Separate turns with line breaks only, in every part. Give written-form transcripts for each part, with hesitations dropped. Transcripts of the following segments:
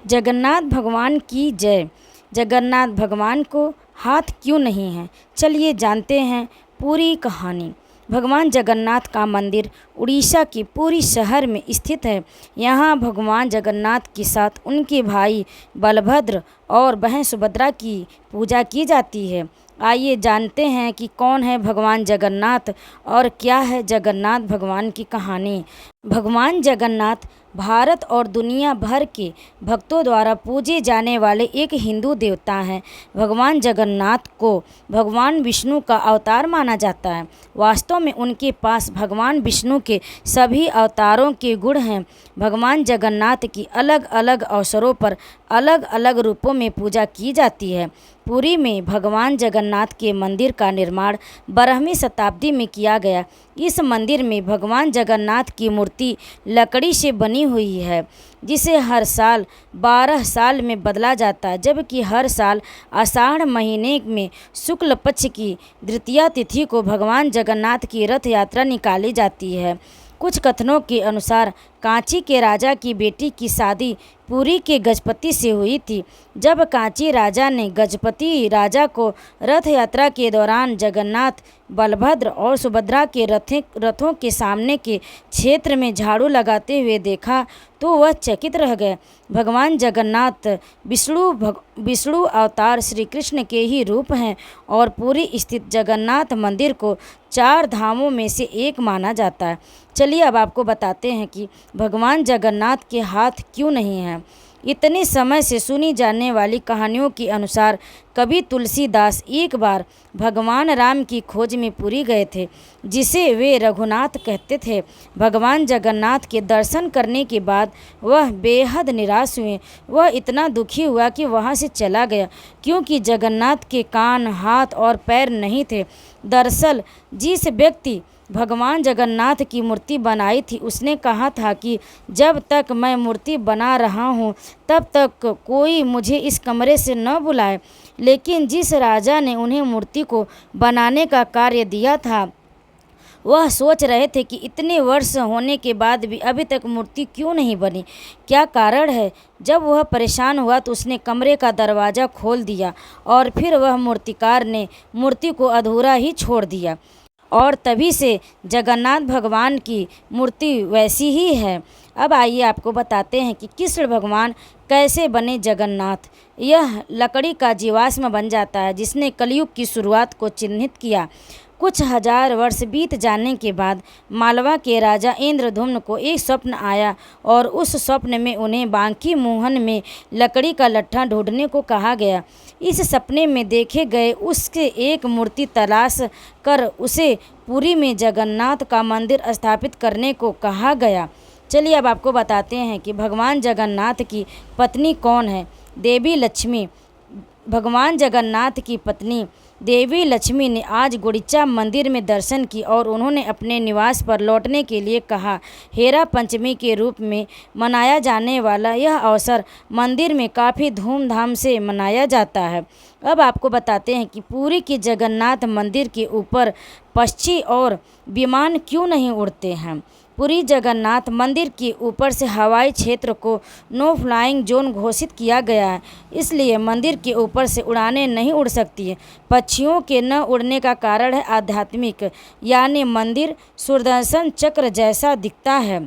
जगन्नाथ भगवान की जय। जगन्नाथ भगवान को हाथ क्यों नहीं है, चलिए जानते हैं पूरी कहानी। भगवान जगन्नाथ का मंदिर उड़ीसा के पुरी शहर में स्थित है। यहाँ भगवान जगन्नाथ के साथ उनके भाई बलभद्र और बहन सुभद्रा की पूजा की जाती है। आइए जानते हैं कि कौन है भगवान जगन्नाथ और क्या है जगन्नाथ भगवान की कहानी। भगवान जगन्नाथ भारत और दुनिया भर के भक्तों द्वारा पूजे जाने वाले एक हिंदू देवता हैं। भगवान जगन्नाथ को भगवान विष्णु का अवतार माना जाता है। वास्तव में उनके पास भगवान विष्णु के सभी अवतारों के गुण हैं। भगवान जगन्नाथ की अलग अलग अवसरों पर अलग अलग रूपों में पूजा की जाती है। पुरी में भगवान जगन्नाथ के मंदिर का निर्माण 12वीं शताब्दी में किया गया। इस मंदिर में भगवान जगन्नाथ की मूर्ति लकड़ी से बनी हुई है, जिसे हर साल 12 साल में बदला जाता है, जबकि हर साल आषाढ़ महीने में शुक्ल पक्ष की द्वितीया तिथि को भगवान जगन्नाथ की रथ यात्रा निकाली जाती है। कुछ कथनों के अनुसार कांची के राजा की बेटी की शादी पुरी के गजपति से हुई थी। जब कांची राजा ने गजपति राजा को रथ यात्रा के दौरान जगन्नाथ, बलभद्र और सुभद्रा के रथों के सामने के क्षेत्र में झाड़ू लगाते हुए देखा तो वह चकित रह गए। भगवान जगन्नाथ विष्णु अवतार श्री कृष्ण के ही रूप हैं और पुरी स्थित जगन्नाथ मंदिर को 4 धामों में से एक माना जाता है। चलिए अब आपको बताते हैं कि भगवान जगन्नाथ के हाथ क्यों नहीं हैं। इतने समय से सुनी जाने वाली कहानियों के अनुसार कवि तुलसीदास एक बार भगवान राम की खोज में पुरी गए थे, जिसे वे रघुनाथ कहते थे। भगवान जगन्नाथ के दर्शन करने के बाद वह बेहद निराश हुए। वह इतना दुखी हुआ कि वहां से चला गया, क्योंकि जगन्नाथ के कान, हाथ और पैर नहीं थे। दरअसल जिस व्यक्ति भगवान जगन्नाथ की मूर्ति बनाई थी, उसने कहा था कि जब तक मैं मूर्ति बना रहा हूँ तब तक कोई मुझे इस कमरे से न बुलाए। लेकिन जिस राजा ने उन्हें मूर्ति को बनाने का कार्य दिया था, वह सोच रहे थे कि इतने वर्ष होने के बाद भी अभी तक मूर्ति क्यों नहीं बनी, क्या कारण है। जब वह परेशान हुआ तो उसने कमरे का दरवाज़ा खोल दिया और फिर वह मूर्तिकार ने मूर्ति को अधूरा ही छोड़ दिया, और तभी से जगन्नाथ भगवान की मूर्ति वैसी ही है। अब आइए आपको बताते हैं कि कृष्ण भगवान कैसे बने जगन्नाथ। यह लकड़ी का जीवाश्म बन जाता है, जिसने कलयुग की शुरुआत को चिन्हित किया। कुछ हजार वर्ष बीत जाने के बाद मालवा के राजा इंद्रद्युम्न को एक स्वप्न आया और उस स्वप्न में उन्हें बांकी मोहन में लकड़ी का लट्ठा ढूंढने को कहा गया। इस सपने में देखे गए उसके एक मूर्ति तलाश कर उसे पुरी में जगन्नाथ का मंदिर स्थापित करने को कहा गया। चलिए अब आपको बताते हैं कि भगवान जगन्नाथ की पत्नी कौन है। देवी लक्ष्मी। भगवान जगन्नाथ की पत्नी देवी लक्ष्मी ने आज गुंडीचा मंदिर में दर्शन की और उन्होंने अपने निवास पर लौटने के लिए कहा। हेरा पंचमी के रूप में मनाया जाने वाला यह अवसर मंदिर में काफ़ी धूमधाम से मनाया जाता है। अब आपको बताते हैं कि पुरी के जगन्नाथ मंदिर के ऊपर पक्षी और विमान क्यों नहीं उड़ते हैं। पुरी जगन्नाथ मंदिर के ऊपर से हवाई क्षेत्र को नो फ्लाइंग जोन घोषित किया गया है, इसलिए मंदिर के ऊपर से उड़ानें नहीं उड़ सकती है। पक्षियों के न उड़ने का कारण है आध्यात्मिक, यानी मंदिर सुदर्शन चक्र जैसा दिखता है।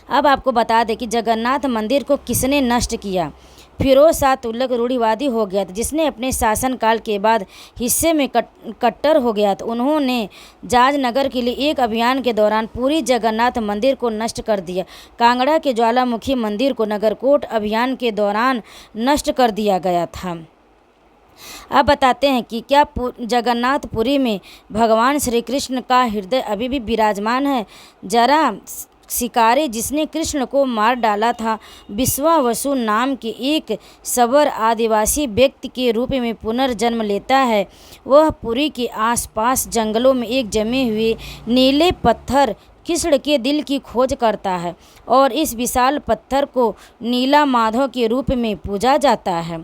अब आपको बता दें कि जगन्नाथ मंदिर को किसने नष्ट किया। फिरोज शाह तुगलक रूढ़िवादी हो गया था, जिसने अपने शासनकाल के बाद हिस्से में कट्टर हो गया था। उन्होंने जाजनगर के लिए एक अभियान के दौरान पुरी जगन्नाथ मंदिर को नष्ट कर दिया। कांगड़ा के ज्वालामुखी मंदिर को नगरकोट अभियान के दौरान नष्ट कर दिया गया था। अब बताते हैं कि क्या जगन्नाथपुरी में भगवान श्री कृष्ण का हृदय अभी भी विराजमान है। जरा शिकारी जिसने कृष्ण को मार डाला था, विश्वावसु नाम के एक सबर आदिवासी व्यक्ति के रूप में पुनर्जन्म लेता है। वह पुरी के आसपास जंगलों में एक जमे हुए नीले पत्थर कृष्ण के दिल की खोज करता है और इस विशाल पत्थर को नीला माधव के रूप में पूजा जाता है।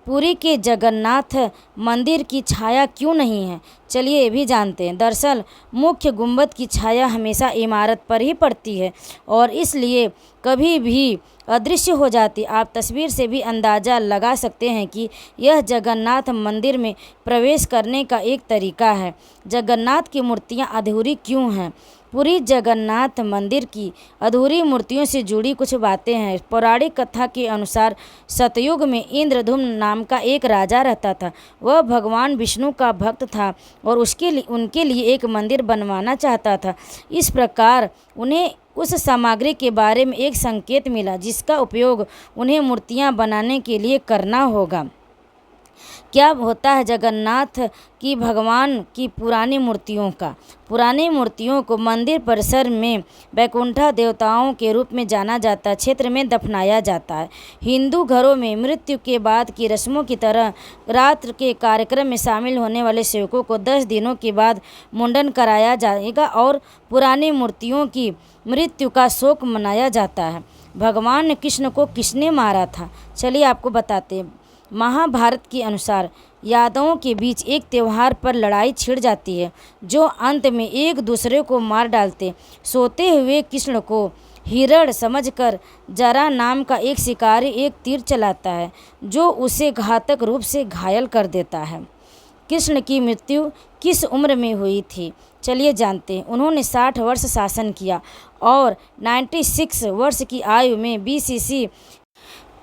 पुरी के जगन्नाथ मंदिर की छाया क्यों नहीं है? चलिए ये भी जानते हैं। दरअसल मुख्य गुंबद की छाया हमेशा इमारत पर ही पड़ती है और इसलिए कभी भी अदृश्य हो जाती। आप तस्वीर से भी अंदाज़ा लगा सकते हैं कि यह जगन्नाथ मंदिर में प्रवेश करने का एक तरीका है। जगन्नाथ की मूर्तियाँ अधूरी क्यों हैं? पुरी जगन्नाथ मंदिर की अधूरी मूर्तियों से जुड़ी कुछ बातें हैं। पौराणिक कथा के अनुसार सतयुग में इंद्रधुम्न नाम का एक राजा रहता था। वह भगवान विष्णु का भक्त था और उनके लिए एक मंदिर बनवाना चाहता था। इस प्रकार उन्हें उस सामग्री के बारे में एक संकेत मिला जिसका उपयोग उन्हें मूर्तियाँ बनाने के लिए करना होगा। क्या होता है जगन्नाथ की भगवान की पुरानी मूर्तियों को मंदिर परिसर में वैकुंठा देवताओं के रूप में जाना जाता क्षेत्र में दफनाया जाता है। हिंदू घरों में मृत्यु के बाद की रस्मों की तरह रात्र के कार्यक्रम में शामिल होने वाले सेवकों को 10 दिनों के बाद मुंडन कराया जाएगा और पुरानी मूर्तियों की मृत्यु का शोक मनाया जाता है। भगवान कृष्ण को किसने मारा था? चलिए आपको बताते हैं। महाभारत के अनुसार यादवों के बीच एक त्यौहार पर लड़ाई छिड़ जाती है जो अंत में एक दूसरे को मार डालते। सोते हुए कृष्ण को हिरण समझकर जरा नाम का एक शिकारी एक तीर चलाता है जो उसे घातक रूप से घायल कर देता है। कृष्ण की मृत्यु किस उम्र में हुई थी? चलिए जानते हैं। उन्होंने 60 वर्ष शासन किया और 96 वर्ष की आयु में BCC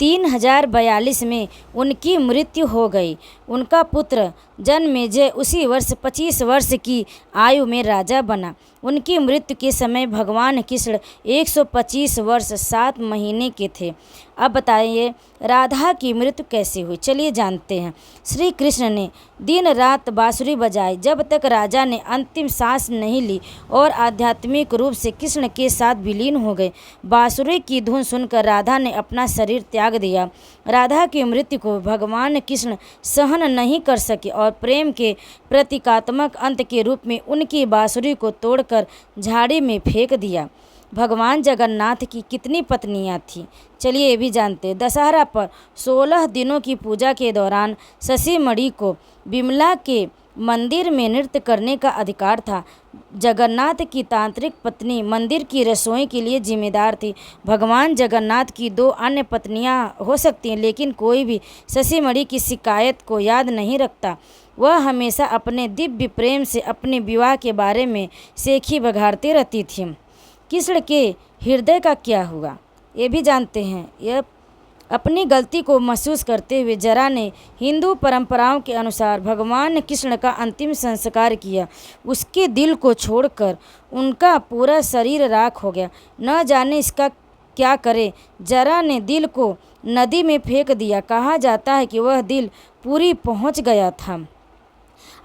3042 में उनकी मृत्यु हो गई। उनका पुत्र जन्मेजय उसी वर्ष 25 वर्ष की आयु में राजा बना। उनकी मृत्यु के समय भगवान कृष्ण 125 वर्ष 7 महीने के थे। अब बताइए राधा की मृत्यु कैसे हुई? चलिए जानते हैं। श्री कृष्ण ने दिन रात बांसुरी बजाई जब तक राजा ने अंतिम सांस नहीं ली और आध्यात्मिक रूप से कृष्ण के साथ विलीन हो गए। बांसुरी की धुन सुनकर राधा ने अपना शरीर त्याग दिया। राधा की मृत्यु को भगवान कृष्ण सहन नहीं कर सके और प्रेम के प्रतीकात्मक अंत के रूप में उनकी बांसुरी को तोड़कर झाड़ी में फेंक दिया। भगवान जगन्नाथ की कितनी पत्नियां थीं? चलिए ये भी जानते हैं। दशहरा पर 16 दिनों की पूजा के दौरान शशिमणि को विमला के मंदिर में नृत्य करने का अधिकार था। जगन्नाथ की तांत्रिक पत्नी मंदिर की रसोई के लिए जिम्मेदार थी। भगवान जगन्नाथ की 2 अन्य पत्नियां हो सकती हैं लेकिन कोई भी शशिमणि की शिकायत को याद नहीं रखता। वह हमेशा अपने दिव्य प्रेम से अपने विवाह के बारे में सेखी बघाड़ती रहती थी। कृष्ण के हृदय का क्या हुआ? ये भी जानते हैं। यह अपनी गलती को महसूस करते हुए जरा ने हिंदू परंपराओं के अनुसार भगवान कृष्ण का अंतिम संस्कार किया। उसके दिल को छोड़कर उनका पूरा शरीर राख हो गया। न जाने इसका क्या करे। जरा ने दिल को नदी में फेंक दिया। कहा जाता है कि वह दिल पूरी पहुंच गया था।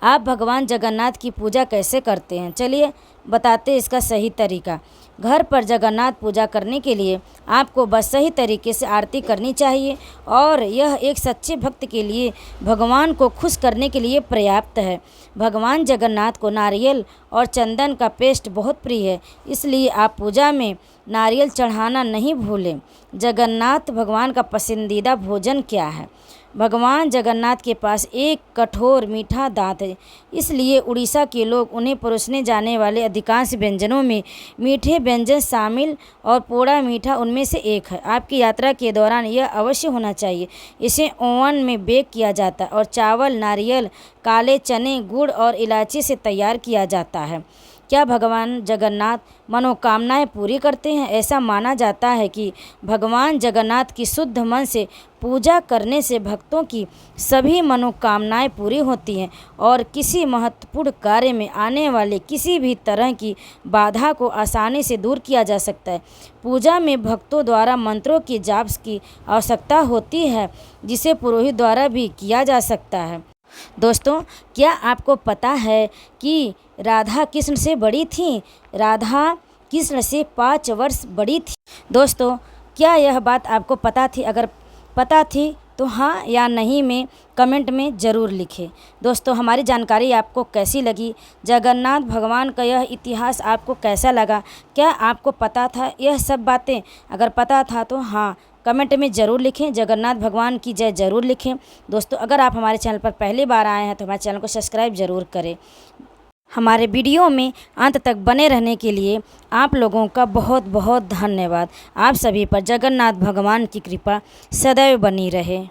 आप भगवान जगन्नाथ की पूजा कैसे करते हैं? चलिए बताते हैं इसका सही तरीका। घर पर जगन्नाथ पूजा करने के लिए आपको बस सही तरीके से आरती करनी चाहिए और यह एक सच्चे भक्त के लिए भगवान को खुश करने के लिए पर्याप्त है। भगवान जगन्नाथ को नारियल और चंदन का पेस्ट बहुत प्रिय है, इसलिए आप पूजा में नारियल चढ़ाना नहीं भूलें। जगन्नाथ भगवान का पसंदीदा भोजन क्या है? भगवान जगन्नाथ के पास एक कठोर मीठा दांत है, इसलिए उड़ीसा के लोग उन्हें परोसने जाने वाले अधिकांश व्यंजनों में मीठे व्यंजन शामिल और पोड़ा मीठा उनमें से एक है। आपकी यात्रा के दौरान यह अवश्य होना चाहिए। इसे ओवन में बेक किया जाता है और चावल, नारियल, काले चने, गुड़ और इलायची से तैयार किया जाता है। क्या भगवान जगन्नाथ मनोकामनाएं पूरी करते हैं? ऐसा माना जाता है कि भगवान जगन्नाथ की शुद्ध मन से पूजा करने से भक्तों की सभी मनोकामनाएं पूरी होती हैं और किसी महत्वपूर्ण कार्य में आने वाले किसी भी तरह की बाधा को आसानी से दूर किया जा सकता है। पूजा में भक्तों द्वारा मंत्रों की जाप की आवश्यकता होती है, जिसे पुरोहित द्वारा भी किया जा सकता है। दोस्तों, क्या आपको पता है कि राधा कृष्ण से बड़ी थी? राधा कृष्ण से 5 वर्ष बड़ी थी। दोस्तों, क्या यह बात आपको पता थी? अगर पता थी तो हाँ या नहीं में कमेंट में ज़रूर लिखें। दोस्तों, हमारी जानकारी आपको कैसी लगी? जगन्नाथ भगवान का यह इतिहास आपको कैसा लगा? क्या आपको पता था यह सब बातें? अगर पता था तो हाँ कमेंट में ज़रूर लिखें, जगन्नाथ भगवान की जय ज़रूर लिखें। दोस्तों, अगर आप हमारे चैनल पर पहली बार आए हैं तो हमारे चैनल को सब्सक्राइब ज़रूर करें। हमारे वीडियो में अंत तक बने रहने के लिए आप लोगों का बहुत बहुत धन्यवाद। आप सभी पर जगन्नाथ भगवान की कृपा सदैव बनी रहे।